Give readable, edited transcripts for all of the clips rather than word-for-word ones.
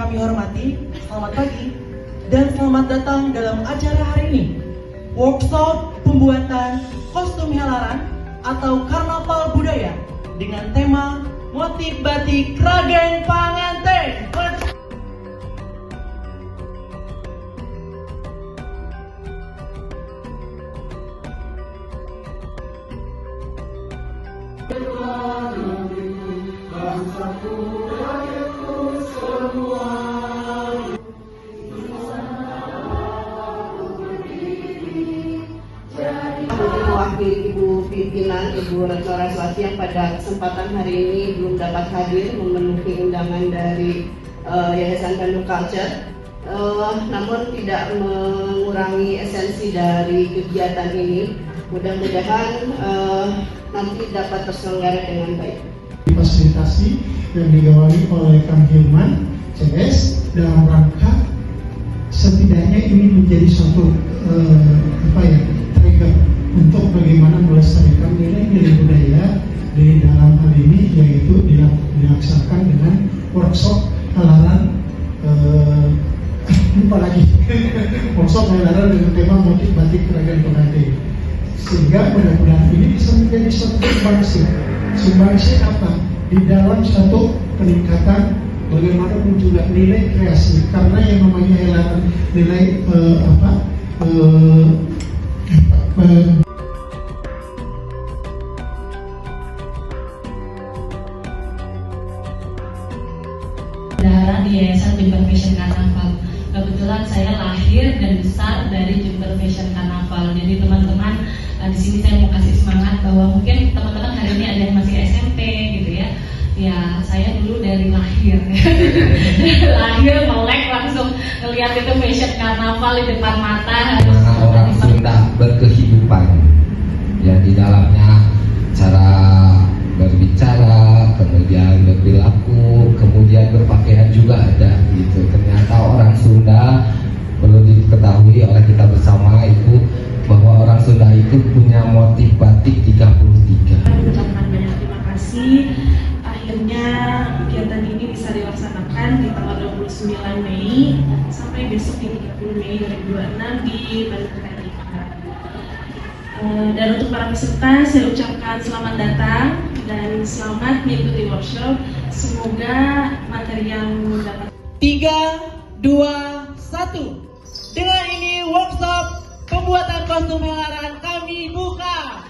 kami hormati, selamat pagi dan selamat datang dalam acara hari ini, workshop pembuatan kostum helaran atau karnaval budaya dengan tema motif batik Kragen Panganten. Mewakili Ibu Pimpinan, Ibu Retno Raswati yang pada kesempatan hari ini belum dapat hadir memenuhi undangan dari Yayasan Bandung Culture, namun tidak mengurangi esensi dari kegiatan ini. Mudah-mudahan nanti dapat terselenggara dengan baik. Fasilitasi yang digawangi oleh Kang Hilman CS dalam rangka setidaknya ini menjadi suatu trigger untuk bagaimana melestarikan nilai-nilai budaya di dalam hal ini, yaitu dilaksanakan dengan workshop helaran workshop helaran dengan tema motif batik Kragen Panganten, sehingga mudah-mudahan ini bisa menjadi suatu sumbangsi apa di dalam satu peningkatan bagaimana munculnya nilai kreasi, karena yang namanya helaran nilai di Yayasan Jember Fashion Carnaval. Kebetulan saya lahir dan besar dari Jember Fashion Carnaval. Jadi teman-teman, di sini saya mau kasih semangat bahwa mungkin teman-teman hari ini ada yang masih SMP gitu ya. Ya, saya dulu dari lahir lahir melek langsung ngeliat itu fashion carnaval di depan mata. Orang Sunda berkehidupan ya, di dalamnya cara berbicara, kemudian berperilaku, kemudian berpakaian juga ada gitu. Ternyata orang Sunda, perlu diketahui oleh kita bersama itu, bahwa orang Sunda itu punya motif batik 33. Mengucapkan banyak terima kasih. Akhirnya kegiatan ini bisa dilaksanakan di tanggal 29 Mei sampai besok di 30 Mei 2026 di Bandung Raya. Dan untuk para peserta, saya ucapkan selamat datang dan selamat mengikuti workshop. Semoga materi yang dapat 3, 2, 1. Dengan ini workshop pembuatan kostum helaran kami buka.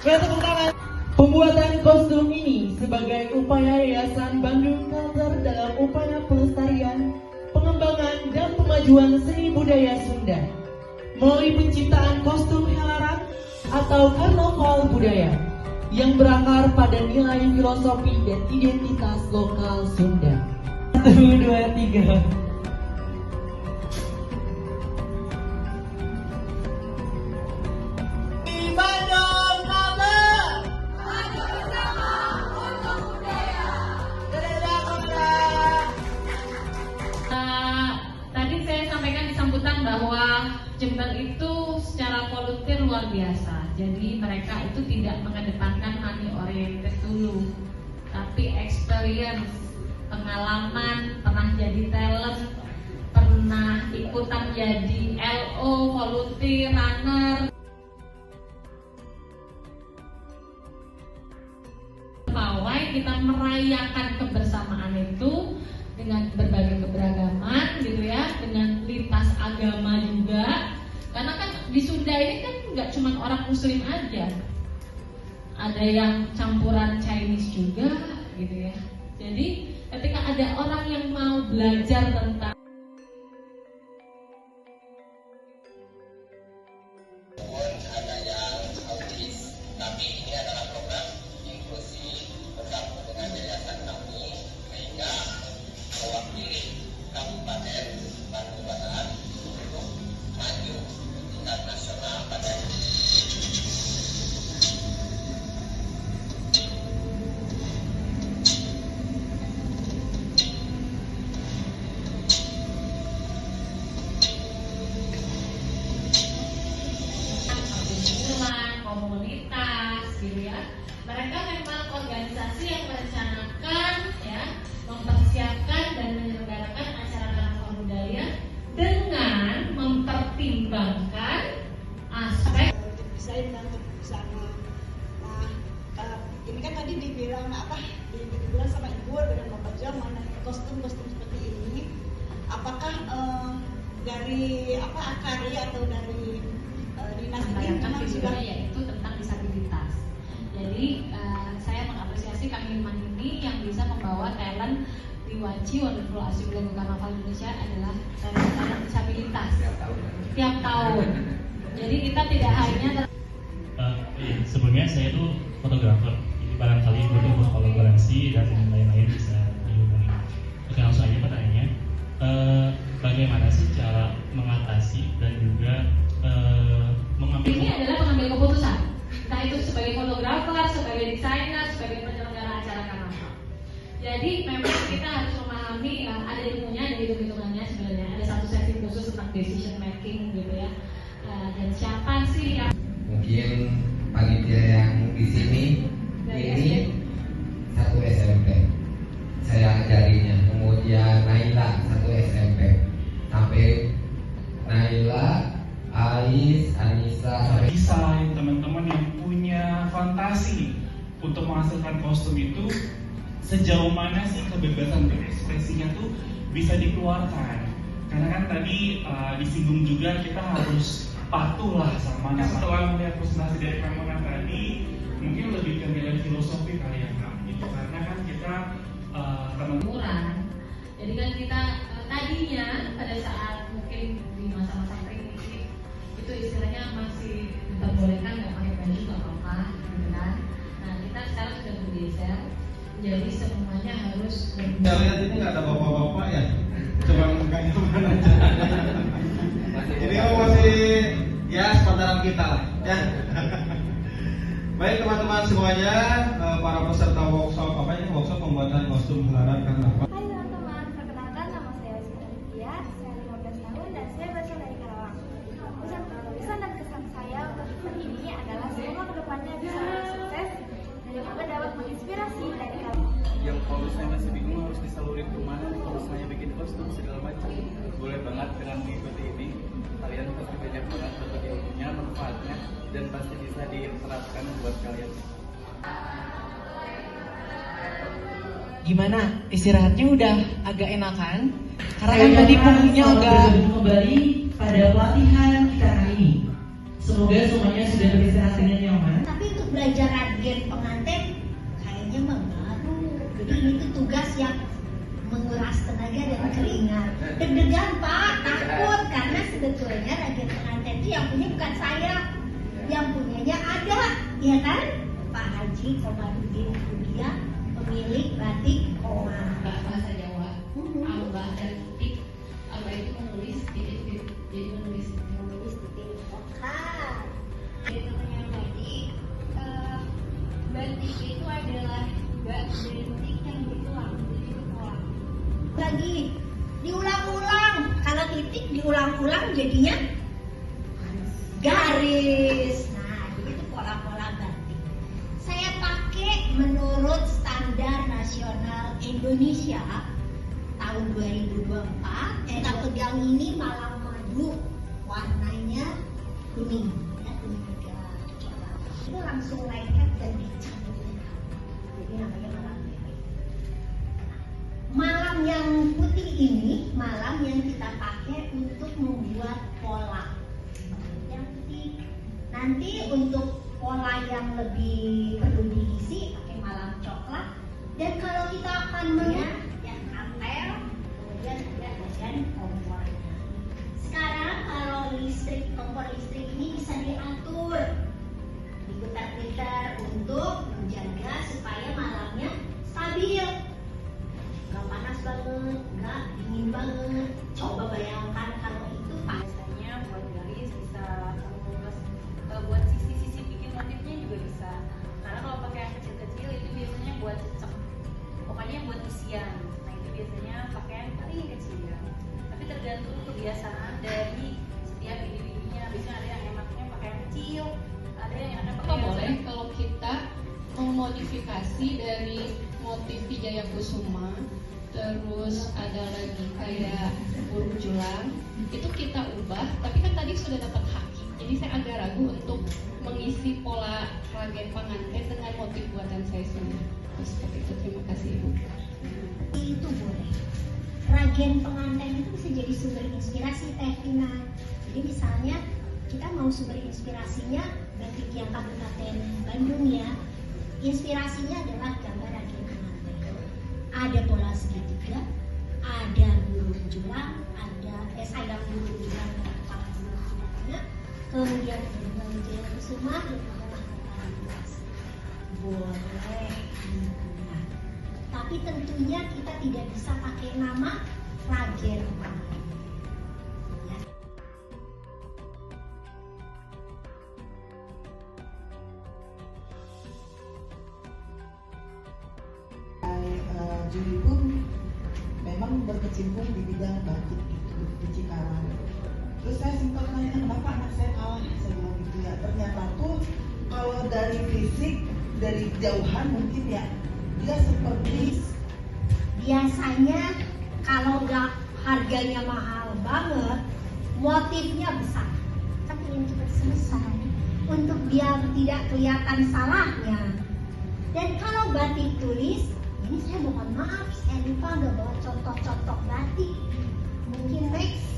Tepuk tangan. Pembuatan kostum ini sebagai upaya Yayasan Bandung Culture dalam upaya pelestarian, pengembangan dan pemajuan seni budaya Sunda melalui penciptaan kostum helaran atau karnaval budaya yang berakar pada nilai filosofi dan identitas lokal Sunda. 1, 2, 3. Tadi saya sampaikan di sambutan bahwa Jember itu secara volunteer luar biasa. Jadi mereka itu tidak mengedepankan money oriented dulu, tapi experience, pengalaman, pernah jadi talent, pernah ikutan jadi LO, volunteer, runner. Pawai kita merayakan kebersamaan itu dengan berbagai keberagaman gitu ya, dengan lintas agama juga, karena kan di Sunda ini kan nggak cuma orang Muslim aja, ada yang campuran Chinese juga gitu ya. Jadi ketika ada orang yang mau belajar tentang ada yang autis, tapi ini adalah program inklusi bersama dengan yayasan kami, sehingga mewakili Kabupaten Bandung Barat untuk maju tingkat nasional pada komunitas gitu ya. Mereka memang organisasi yang merencanakan ya, mempersiapkan dan menyelenggarakan tadi dibilang sama Ibu dengan Bapak Jo mengenai kostum-kostum seperti ini, apakah dari Akari atau dari dinas ini memang sudah yaitu tentang disabilitas. Jadi saya mengapresiasi Kang Hilman ini yang bisa membawa talent Riwaci Wonderful Asik Lagu Karnaval Indonesia adalah talent disabilitas tiap tahun. Jadi kita tidak hanya sebelumnya saya tuh fotografer, jadi barangkali butuh kolaborasi dan lain-lain bisa dihubungi. Oke, langsung aja pertanyaannya, bagaimana sih cara mengatasi dan juga mengambil ini adalah pengambil keputusan, entah itu sebagai fotografer, sebagai desainer, sebagai penyelenggara acara karnaval. Jadi memang kita harus memahami ada ilmunya, ada hitung-hitungannya sebenarnya. Ada satu sesi khusus tentang decision making gitu ya. Dan siapa sih yang Mungkin panitia yang di sini ini satu SMP saya ajarinya, kemudian Naila satu SMP, sampai Naila, Ais, Anissa sampai desain. Teman-teman yang punya fantasi untuk menghasilkan kostum itu, sejauh mana sih kebebasan berekspresinya tuh bisa dikeluarkan? Karena kan tadi disinggung juga kita harus patuh lah sama. Setelah melihat presentasi dari Kang tadi, mungkin lebih ke nilai filosofi kali ya Kang. Itu karena kan kita teman-teman. Jadi kan kita tadinya pada saat mungkin di masa-masa primitif itu istilahnya masih diperbolehkan nggak pakai baju nggak apa-apa, gitu kan. Nah kita sekarang sudah bergeser, jadi semuanya harus. Saya lihat ini nggak ada bapak-bapak ya, cuma mukanya mana aja. Ini masih ya sepantaran kita lah ya. Baik teman-teman semuanya, para peserta workshop workshop pembuatan kostum gelaran karnaval. Hai teman-teman, perkenalkan nama saya Rizky, saya 15 tahun dan saya berasal dari Karawang. Pesan dan kesan saya untuk event ini adalah semoga kedepannya bisa lebih sukses dan juga dapat menginspirasi dari kami. Yang kalau saya masih bingung harus disalurin kemana nih kalau saya bikin kostum segala macam, boleh banget dengan mengikuti ini. Kalian pasti banyak banget dapat ilmunya, manfaatnya, dan pasti bisa diterapkan buat kalian. Gimana? Istirahatnya udah agak enakan? Karena kan tadi punggungnya agak kembali pada pelatihan kita kali ini. Semoga semuanya sudah beristirahat dengan nyaman. Tapi untuk belajar agen pengantin kayaknya baru. Jadi ini tuh tugas yang menguras tenaga dan keringat. Deg-degan Pak, takut karena sebetulnya agen pengantin itu yang punya bukan saya, yang punyanya ada, ya kan? Pak Haji Komarudin Budia, pemilik batik Koma. Bahasa Jawa, Abah dan titik. Abah itu menulis titik-titik, jadi menulis titik. Itu yang tadi, batik itu adalah batik yang ditulang. Lagi diulang-ulang, kalau titik diulang-ulang jadinya garis. Nah, itu pola-pola batik. Saya pakai menurut standar nasional Indonesia tahun 2024. Kita pegang ini malam madu, warnanya kuning, ya, kuning juga. Itu langsung lengket dan dicampur. Jadi namanya malam merah. Malam yang putih ini malam yang kita pakai untuk membuat pola. Yang putih. Nanti untuk pola yang lebih perlu diisi pakai malam coklat. Dan kalau kita akan yang apel, kemudian ada bagian kompornya. Sekarang kalau kompor listrik ini bisa diatur, diputar-putar untuk menjaga supaya malamnya stabil. Nggak panas banget, nggak dingin banget. Coba bayangkan kalau itu biasanya buat garis bisa buat sisi-sisi bikin motifnya juga bisa. Karena kalau pakai yang kecil-kecil itu biasanya buat cecek. Pokoknya buat isian. Nah itu biasanya pakai yang paling kecil. Tapi tergantung kebiasaan dari setiap individunya. Biasanya ada yang enaknya pakai yang kecil, ada yang enaknya pakai yang boleh kalau kita memodifikasi dari motif Wijaya Kusuma, terus ada lagi kayak burung julang, itu kita ubah, tapi kan tadi sudah dapat hakikatnya Jadi saya agak ragu untuk mengisi pola Ragen pengantin dengan motif buatan saya sendiri. Seperti itu, terima kasih Ibu. Itu boleh. Ragen pengantin itu bisa jadi sumber inspirasi Teh Tina. Jadi misalnya kita mau sumber inspirasinya batik yang Kabupaten Bandung ya. Inspirasinya adalah gambar ragen pengantin. Ada pola segitiga, ada burung julang, ada burung julang dan kepala julang-julangnya. Kemudian ada bulan jaya kusuma dan adalah kepala luas. Boleh. Tapi tentunya kita tidak bisa pakai nama Ragen pengantin. Ya. Juli pun memang berkecimpung di bidang batik gitu di Cikarang. Terus saya sempat nanya kenapa anak saya kalah, saya bilang gitu ya. Ternyata tuh kalau dari fisik dari jauhan mungkin ya dia seperti biasanya kalau nggak harganya mahal banget, motifnya besar. Kan ingin cepat selesai untuk biar tidak kelihatan salahnya. Dan kalau batik tulis, ini saya mohon maaf, saya lupa nggak bawa contoh-contoh batik. Mungkin next.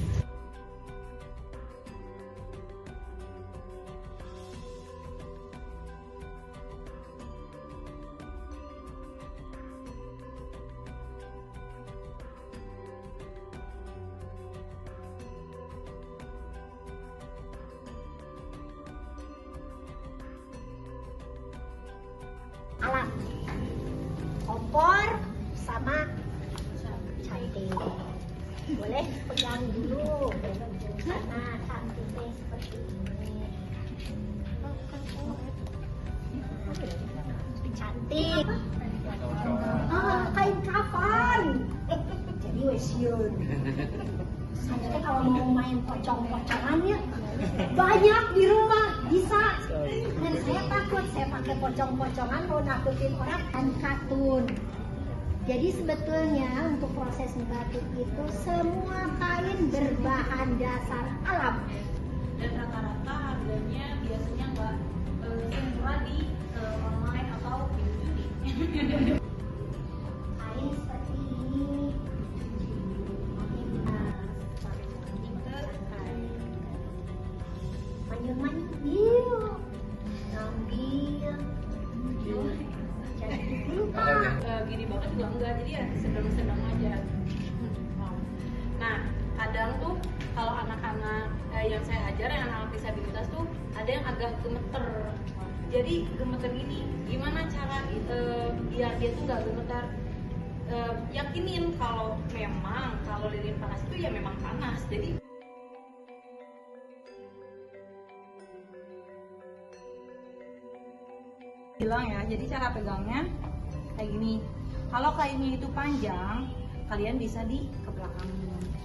Alat kompor sama cantik. Boleh pegang dulu karena cantiknya seperti ini. Cantik. Kain kafan. Jadi wesion. Saya kalau mau main pocong-pocongannya banyak di rumah bisa. Dan saya takut saya pakai pocong-pocongan mau nakutin orang kan katun. Jadi sebetulnya untuk proses membatik itu semua kain berbahan dasar alam. Dan rata-rata harganya biasanya nggak semurah di online atau di judi. Kain seperti ini. Manjur-manjur, ngambil, jadi lupa. Gini banget juga enggak, jadi ya sedang-sedang aja. Nah, kadang tuh kalau anak-anak yang saya ajar, yang anak-anak disabilitas tuh ada yang agak gemeter. Jadi gemeter ini, gimana cara biar dia tuh nggak gemetar? Yakinin kalau memang kalau lilin panas itu ya memang panas. Jadi bilang ya, jadi cara pegangnya kayak gini. Kalau kainnya itu panjang, kalian bisa ke belakang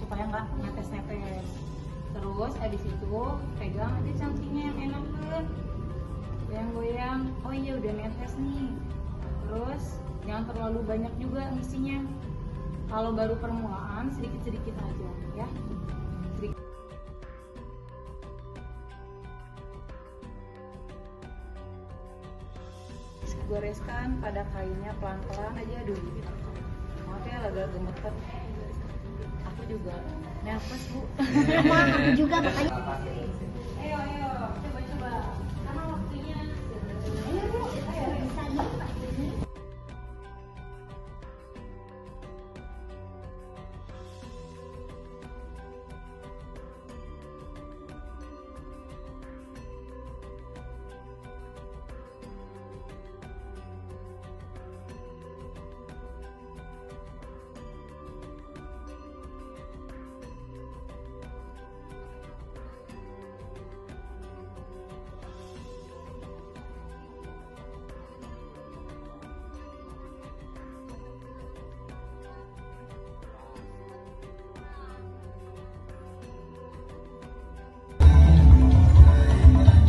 supaya nggak netes-netes. Terus habis itu pegang aja cangkingnya yang enak kan, goyang-goyang. Oh iya udah netes nih. Terus jangan terlalu banyak juga ngisinya. Kalau baru permulaan sedikit-sedikit aja ya. Sedikit. Goreskan pada kainnya pelan-pelan aja dulu. Maaf ya agak gemeter. Aku juga nervous Bu. Aku juga makanya. Ayo, coba-coba. Karena waktunya. Ayo Bu, bisa nih Pak ini.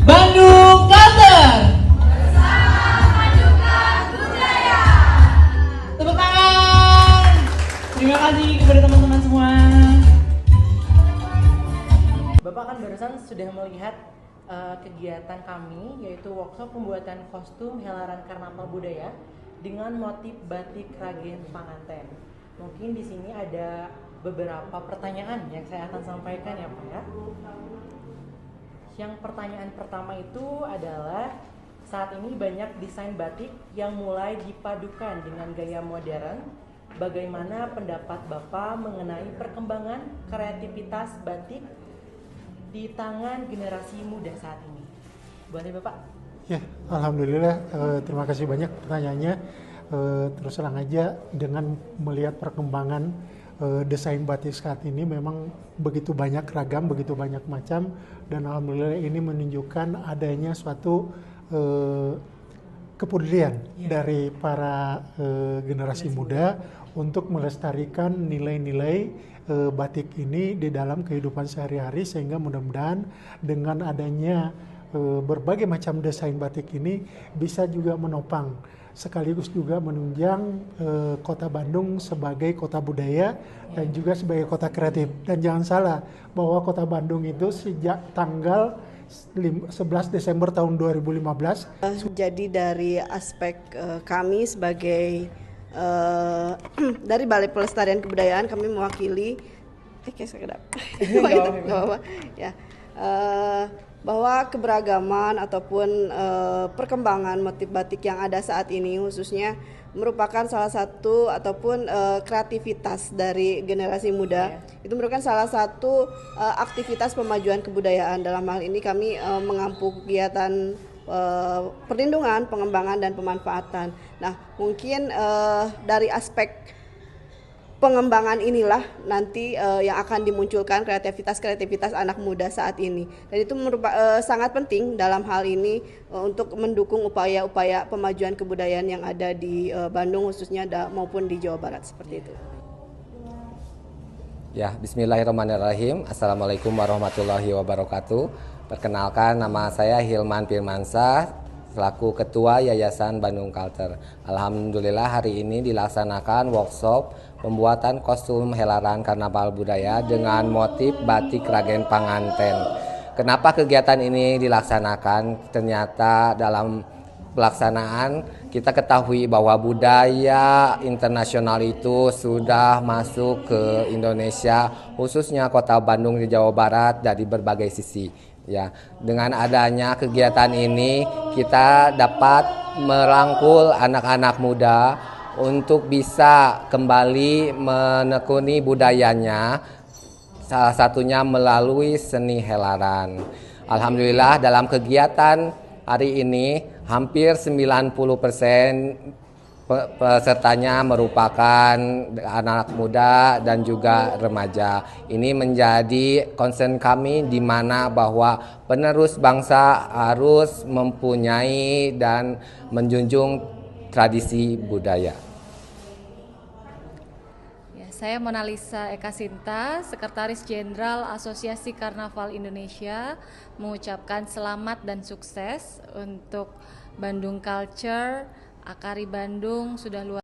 Bandung Culture. Tepuk tangan. Terima kasih kepada teman-teman semua. Bapak kan barusan sudah melihat kegiatan kami, yaitu workshop pembuatan kostum helaran karnaval budaya dengan motif batik Ragen Panganten. Mungkin di sini ada beberapa pertanyaan yang saya akan sampaikan ya Pak ya. Yang pertanyaan pertama itu adalah, saat ini banyak desain batik yang mulai dipadukan dengan gaya modern. Bagaimana pendapat Bapak mengenai perkembangan kreativitas batik di tangan generasi muda saat ini? Boleh Bapak? Ya, alhamdulillah. Terima kasih banyak pertanyaannya. Terus terang aja, dengan melihat perkembangan desain batik saat ini memang begitu banyak ragam, begitu banyak macam, dan alhamdulillah ini menunjukkan adanya suatu kepedulian dari para generasi muda untuk melestarikan nilai-nilai batik ini di dalam kehidupan sehari-hari, sehingga mudah-mudahan dengan adanya berbagai macam desain batik ini bisa juga menopang sekaligus juga menunjang kota Bandung sebagai kota budaya dan juga sebagai kota kreatif. Dan jangan salah bahwa kota Bandung itu sejak tanggal 11 Desember tahun 2015. Jadi dari aspek kami sebagai dari Balai Pelestarian Kebudayaan, kami mewakili bahwa keberagaman ataupun perkembangan motif batik yang ada saat ini khususnya merupakan salah satu ataupun kreativitas dari generasi muda. Itu merupakan salah satu aktivitas pemajuan kebudayaan. Dalam hal ini kami mengampu kegiatan perlindungan, pengembangan, dan pemanfaatan. Nah, mungkin dari aspek pengembangan inilah nanti yang akan dimunculkan kreativitas anak muda saat ini. Dan itu sangat penting dalam hal ini untuk mendukung upaya-upaya pemajuan kebudayaan yang ada di Bandung khususnya maupun di Jawa Barat, seperti itu. Ya, bismillahirrahmanirrahim. Assalamualaikum warahmatullahi wabarakatuh. Perkenalkan, nama saya Hilman Firmansyah, selaku Ketua Yayasan Bandung Culture. Alhamdulillah hari ini dilaksanakan workshop pembuatan kostum helaran karnaval budaya dengan motif batik Ragen Panganten. Kenapa kegiatan ini dilaksanakan? Ternyata dalam pelaksanaan kita ketahui bahwa budaya internasional itu sudah masuk ke Indonesia, khususnya kota Bandung di Jawa Barat dari berbagai sisi. Ya, dengan adanya kegiatan ini kita dapat merangkul anak-anak muda untuk bisa kembali menekuni budayanya, salah satunya melalui seni helaran. Alhamdulillah dalam kegiatan hari ini hampir 90% pesertanya merupakan anak muda dan juga remaja. Ini menjadi concern kami, di mana bahwa penerus bangsa harus mempunyai dan menjunjung tradisi budaya. Ya, saya Monalisa Eka Sinta, Sekretaris Jenderal Asosiasi Karnaval Indonesia, mengucapkan selamat dan sukses untuk Bandung Culture. Akari Bandung sudah luar